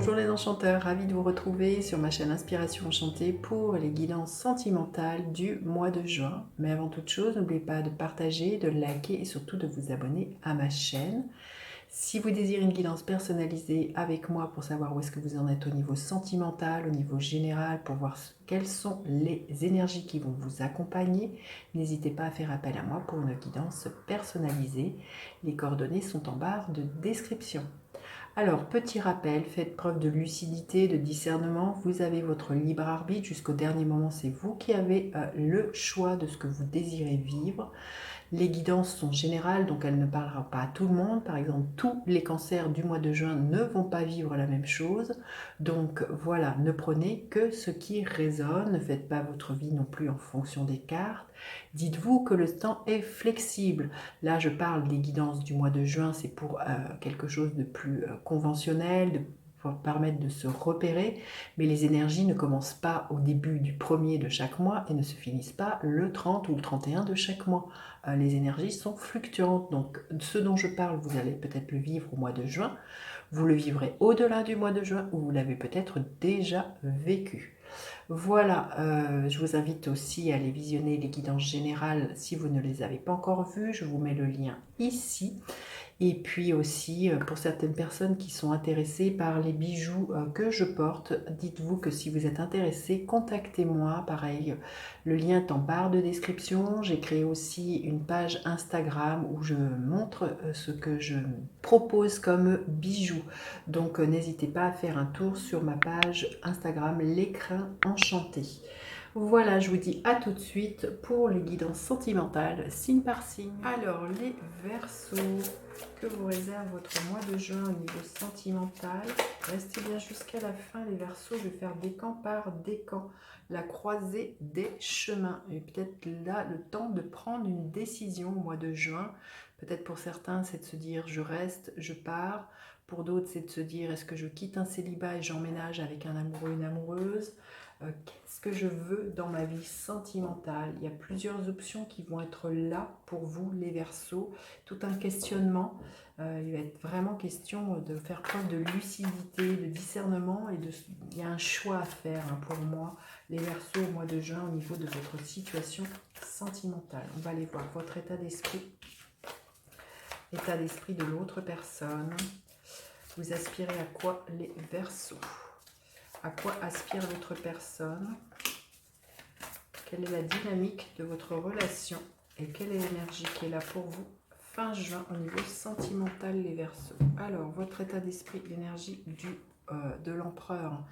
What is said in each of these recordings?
Bonjour les enchanteurs, ravi de vous retrouver sur ma chaîne Inspiration Enchantée pour les guidances sentimentales du mois de juin. Mais avant toute chose, n'oubliez pas de partager, de liker et surtout de vous abonner à ma chaîne. Si vous désirez une guidance personnalisée avec moi pour savoir où est-ce que vous en êtes au niveau sentimental, au niveau général, pour voir quelles sont les énergies qui vont vous accompagner, n'hésitez pas à faire appel à moi pour une guidance personnalisée. Les coordonnées sont en barre de description. Alors, petit rappel, faites preuve de lucidité, de discernement. Vous avez votre libre arbitre. Jusqu'au dernier moment, c'est vous qui avez le choix de ce que vous désirez vivre. Les guidances sont générales, donc elles ne parleront pas à tout le monde. Par exemple, tous les cancers du mois de juin ne vont pas vivre la même chose. Donc voilà, ne prenez que ce qui résonne. Ne faites pas votre vie non plus en fonction des cartes. Dites-vous que le temps est flexible. Là, je parle des guidances du mois de juin, c'est pour quelque chose de plus conventionnel, pour permettre de se repérer, mais les énergies ne commencent pas au début du premier de chaque mois et ne se finissent pas le 30 ou le 31 de chaque mois. Les énergies sont fluctuantes, donc ce dont je parle, vous allez peut-être le vivre au mois de juin, vous le vivrez au-delà du mois de juin ou vous l'avez peut-être déjà vécu. Voilà, je vous invite aussi à aller visionner les guidances générales si vous ne les avez pas encore vues, je vous mets le lien ici. Et puis aussi, pour certaines personnes qui sont intéressées par les bijoux que je porte, dites-vous que si vous êtes intéressé, contactez-moi. Pareil, le lien est en barre de description. J'ai créé aussi une page Instagram où je montre ce que je propose comme bijoux. Donc n'hésitez pas à faire un tour sur ma page Instagram L'écrin enchanté. Voilà, je vous dis à tout de suite pour les guidances sentimentales, signe par signe. Alors, les Verseaux, que vous réserve votre mois de juin au niveau sentimental. Restez bien jusqu'à la fin, les Verseaux. Je vais faire décan par décan, la croisée des chemins. Et peut-être là, le temps de prendre une décision au mois de juin. Peut-être pour certains, c'est de se dire je reste, je pars. Pour d'autres, c'est de se dire est-ce que je quitte un célibat et j'emménage avec un amoureux, une amoureuse. Qu'est-ce que je veux dans ma vie sentimentale? Il y a plusieurs options qui vont être là pour vous, les Verseaux. Tout un questionnement. Il va être vraiment question de faire preuve de lucidité, de discernement il y a un choix à faire pour moi, les Verseaux, au mois de juin, au niveau de votre situation sentimentale. On va aller voir votre état d'esprit de l'autre personne. Vous aspirez à quoi, les Verseaux? À quoi aspire l'autre personne? Quelle est la dynamique de votre relation? Et quelle est l'énergie qui est là pour vous fin juin au niveau sentimental, les Verseaux? Alors, votre état d'esprit, l'énergie de l'empereur.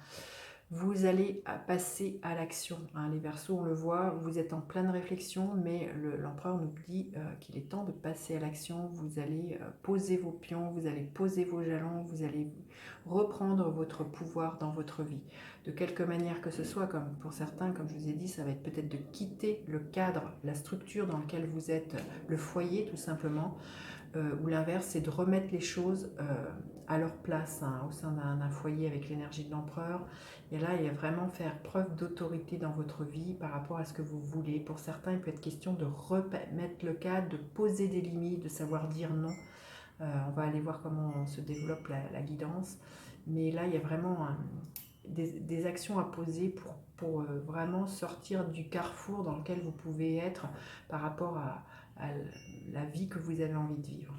Vous allez passer à l'action. Les Verseaux, on le voit, vous êtes en pleine réflexion, mais l'empereur nous dit qu'il est temps de passer à l'action. Vous allez poser vos pions, vous allez poser vos jalons, vous allez reprendre votre pouvoir dans votre vie. De quelque manière que ce soit, comme pour certains, comme je vous ai dit, ça va être peut-être de quitter le cadre, la structure dans laquelle vous êtes, le foyer tout simplement, ou l'inverse, c'est de remettre les choses à leur place au sein d'un foyer avec l'énergie de l'empereur. Et là, il y a vraiment faire preuve d'autorité dans votre vie par rapport à ce que vous voulez. Pour certains, il peut être question de remettre le cadre, de poser des limites, de savoir dire non. On va aller voir comment se développe la guidance. Mais là, il y a vraiment des actions à poser pour vraiment sortir du carrefour dans lequel vous pouvez être par rapport à la vie que vous avez envie de vivre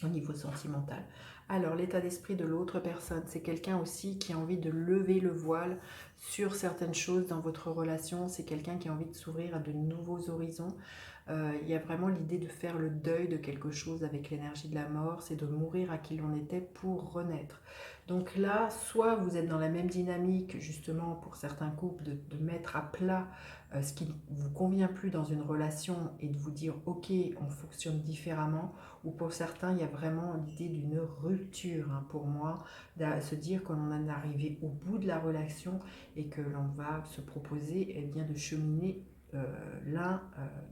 au niveau sentimental. Alors, l'état d'esprit de l'autre personne, c'est quelqu'un aussi qui a envie de lever le voile sur certaines choses dans votre relation. C'est quelqu'un qui a envie de s'ouvrir à de nouveaux horizons. Il y a vraiment l'idée de faire le deuil de quelque chose avec l'énergie de la mort, c'est de mourir à qui l'on était pour renaître. Donc là, soit vous êtes dans la même dynamique, justement, pour certains couples, de mettre à plat ce qui ne vous convient plus dans une relation et de vous dire « Ok, on fonctionne différemment », ou pour certains, il y a vraiment l'idée d'une rupture, pour moi, de se dire qu'on en est arrivé au bout de la relation et que l'on va se proposer bien, de cheminer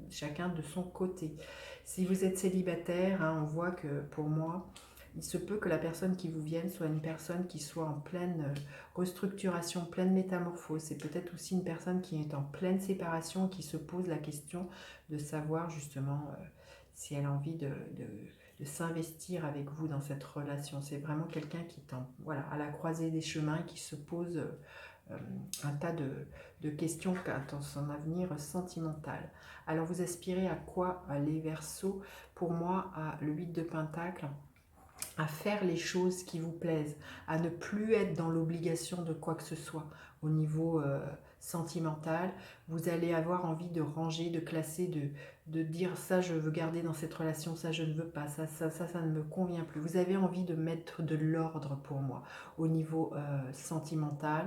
chacun de son côté. Si vous êtes célibataire, on voit que pour moi, il se peut que la personne qui vous vienne soit une personne qui soit en pleine restructuration, pleine métamorphose. C'est peut-être aussi une personne qui est en pleine séparation, qui se pose la question de savoir justement si elle a envie de s'investir avec vous dans cette relation. C'est vraiment quelqu'un qui est voilà, à la croisée des chemins, qui se pose un tas de questions quant à son avenir sentimental. Alors vous aspirez à quoi, les Verseaux? Pour moi, à le 8 de Pentacle, à faire les choses qui vous plaisent, à ne plus être dans l'obligation de quoi que ce soit au niveau sentimental. Vous allez avoir envie de ranger, de classer, de dire ça je veux garder dans cette relation, ça je ne veux pas, ça ne me convient plus. Vous avez envie de mettre de l'ordre pour moi au niveau sentimental,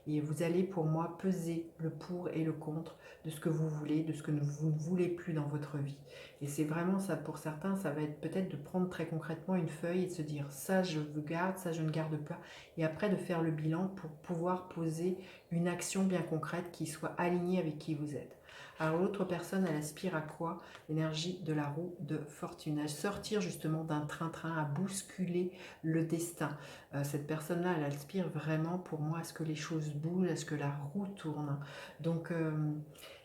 et vous allez pour moi peser le pour et le contre de ce que vous voulez, de ce que vous ne voulez plus dans votre vie. Et c'est vraiment ça, pour certains, ça va être peut-être de prendre très concrètement une feuille et de se dire ça je garde, ça je ne garde pas. Et après de faire le bilan pour pouvoir poser une action bien concrète qui soit alignée avec qui vous êtes. Alors l'autre personne, elle aspire à quoi? L'énergie de la roue de fortune, à sortir justement d'un train-train, à bousculer le destin. Cette personne-là, elle aspire vraiment pour moi à ce que les choses bougent, à ce que la roue tourne. Donc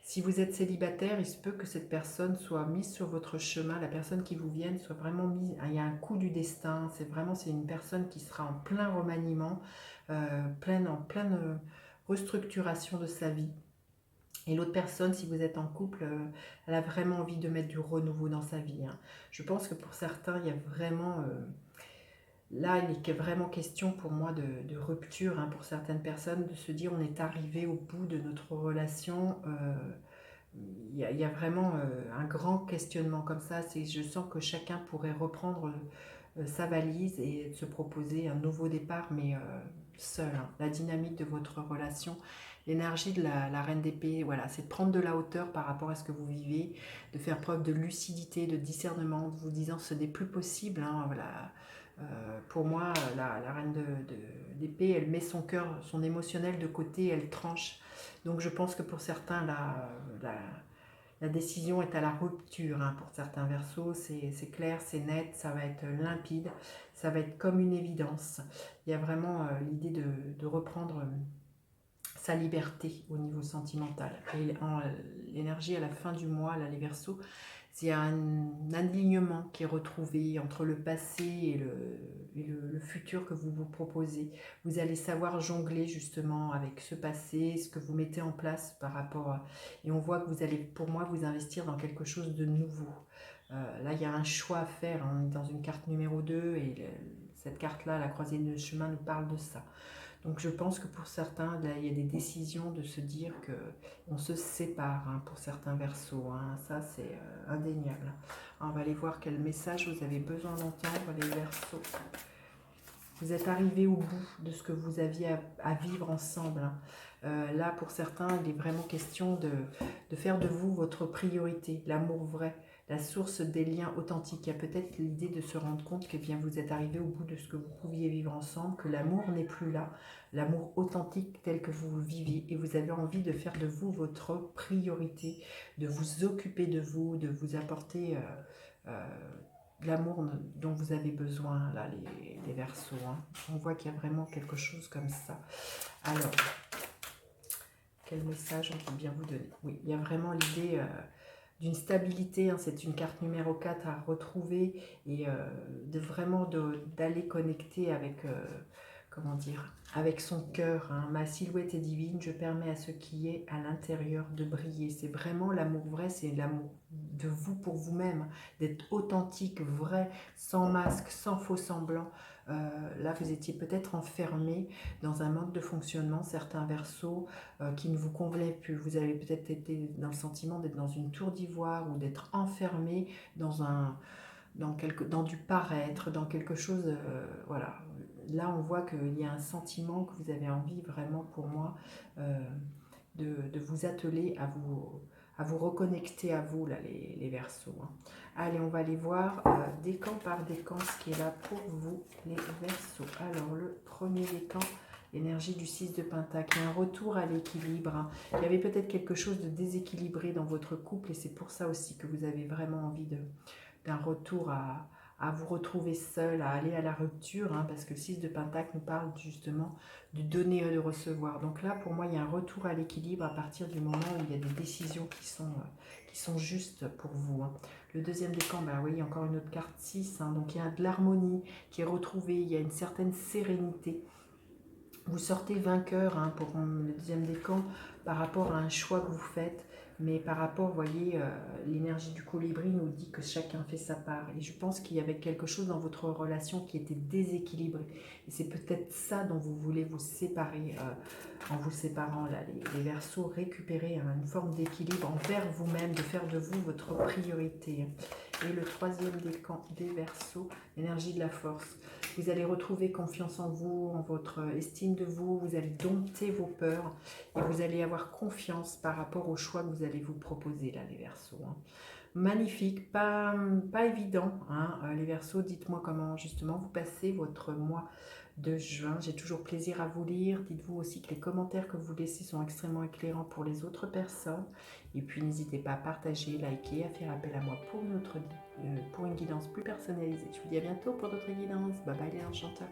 si vous êtes célibataire, il se peut que cette personne soit mise sur votre chemin, la personne qui vous vienne soit vraiment mise, il y a un coup du destin, c'est une personne qui sera en plein remaniement, en pleine restructuration de sa vie. Et l'autre personne, si vous êtes en couple, elle a vraiment envie de mettre du renouveau dans sa vie. Je pense que pour certains, il y a vraiment... là, il est vraiment question pour moi de rupture, pour certaines personnes, de se dire on est arrivé au bout de notre relation. Il y a vraiment un grand questionnement comme ça. Je sens que chacun pourrait reprendre sa valise et se proposer un nouveau départ, mais seul. La dynamique de votre relation, l'énergie de la reine d'épée, voilà, c'est de prendre de la hauteur par rapport à ce que vous vivez, de faire preuve de lucidité, de discernement, de vous disant ce n'est plus possible. Voilà. Pour moi, la reine d'épée, elle met son cœur, son émotionnel de côté, elle tranche. Donc je pense que pour certains, la décision est à la rupture. Pour certains Verseaux, c'est clair, c'est net, ça va être limpide, ça va être comme une évidence. Il y a vraiment l'idée de reprendre sa liberté au niveau sentimental. Et l'énergie à la fin du mois, là, les Verseaux, c'est un alignement qui est retrouvé entre le passé et le futur que vous vous proposez. Vous allez savoir jongler justement avec ce passé, ce que vous mettez en place par rapport à... Et on voit que vous allez, pour moi, vous investir dans quelque chose de nouveau. Là, il y a un choix à faire. On est dans une carte numéro 2 et cette carte-là, la croisée de chemin, nous parle de ça. Donc je pense que pour certains, là, il y a des décisions de se dire qu'on se sépare, pour certains Verseaux. Ça, c'est indéniable. Alors, on va aller voir quel message vous avez besoin d'entendre, les Verseaux. Vous êtes arrivé au bout de ce que vous aviez à vivre ensemble. Là, pour certains, il est vraiment question de faire de vous votre priorité, l'amour vrai, la source des liens authentiques. Il y a peut-être l'idée de se rendre compte que bien, vous êtes arrivé au bout de ce que vous pouviez vivre ensemble, que l'amour n'est plus là, l'amour authentique tel que vous le viviez, et vous avez envie de faire de vous votre priorité, de vous occuper de vous apporter l'amour dont vous avez besoin, là, les Verseaux. On voit qu'il y a vraiment quelque chose comme ça. Alors, quel message on peut bien vous donner? Oui, il y a vraiment l'idée d'une stabilité. C'est une carte numéro 4 à retrouver, et de vraiment d'aller connecter avec, comment dire, avec son cœur. Ma silhouette est divine, je permets à ce qui est à l'intérieur de briller. C'est vraiment l'amour vrai, c'est l'amour de vous pour vous-même, d'être authentique, vrai, sans masque, sans faux semblant. Là, vous étiez peut-être enfermé dans un mode de fonctionnement, certains Verseaux, qui ne vous convenait plus. Vous avez peut-être été dans le sentiment d'être dans une tour d'ivoire ou d'être enfermé dans du paraître, dans quelque chose, voilà. Là, on voit qu'il y a un sentiment que vous avez envie vraiment, pour moi, de vous atteler à vous reconnecter à vous, là, les Verseaux. Allez, on va aller voir décan par décan ce qui est là pour vous, les Verseaux. Alors, le premier décan, l'énergie du 6 de Pentacle, il y a un retour à l'équilibre. Il y avait peut-être quelque chose de déséquilibré dans votre couple, et c'est pour ça aussi que vous avez vraiment envie d'un retour à vous retrouver seul, à aller à la rupture, parce que le 6 de Pentacle nous parle justement de donner et de recevoir. Donc là, pour moi, il y a un retour à l'équilibre à partir du moment où il y a des décisions qui sont justes pour vous. Hein. Le deuxième décan, bah oui, encore une autre carte 6, hein, donc il y a de l'harmonie qui est retrouvée, il y a une certaine sérénité. Vous sortez vainqueur hein, pour le deuxième décan par rapport à un choix que vous faites, mais par rapport, vous voyez, l'énergie du colibri nous dit que chacun fait sa part. Et je pense qu'il y avait quelque chose dans votre relation qui était déséquilibré. Et c'est peut-être ça dont vous voulez vous séparer en vous séparant, là, les Verseaux, récupérer hein, une forme d'équilibre envers vous-même, de faire de vous votre priorité. Et le troisième décan des Verseaux, l'énergie de la force. Vous allez retrouver confiance en vous, en votre estime de vous, vous allez dompter vos peurs et vous allez avoir confiance par rapport au choix que vous allez vous proposer là les Verseaux. Hein. Magnifique, pas évident hein, les Verseaux, dites-moi comment justement vous passez votre mois de juin. J'ai toujours plaisir à vous lire. Dites-vous aussi que les commentaires que vous laissez sont extrêmement éclairants pour les autres personnes. Et puis n'hésitez pas à partager, liker, à faire appel à moi pour une guidance plus personnalisée. Je vous dis à bientôt pour d'autres guidances. Bye bye les enchanteurs.